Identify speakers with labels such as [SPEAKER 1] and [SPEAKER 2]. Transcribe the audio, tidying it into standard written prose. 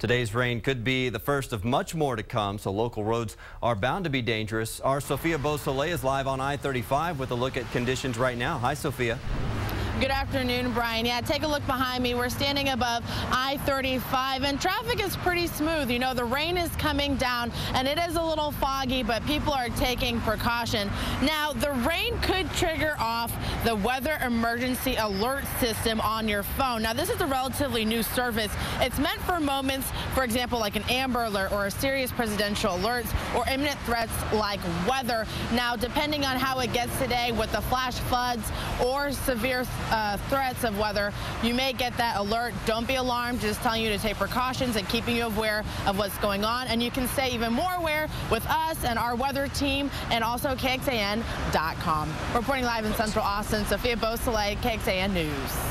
[SPEAKER 1] Today's rain could be the first of much more to come, so local roads are bound to be dangerous. Our Sophia Beausoleil is live on I-35 with a look at conditions right now. Hi, Sophia.
[SPEAKER 2] Good afternoon, Brian. Yeah, take a look behind me. We're standing above I-35 and traffic is pretty smooth. You know, the rain is coming down and it is a little foggy, but people are taking precaution. Now, the rain could trigger off the weather emergency alert system on your phone. Now, this is a relatively new service. It's meant for moments, for example, like an Amber Alert or a serious presidential alerts or imminent threats like weather. Now, depending on how it gets today with the flash floods or severe threats of weather, you may get that alert. Don't be alarmed, just telling you to take precautions and keeping you aware of what's going on. And you can stay even more aware with us and our weather team and also KXAN.com. Reporting live in Central Austin, Sophia Beausoleil, KXAN News.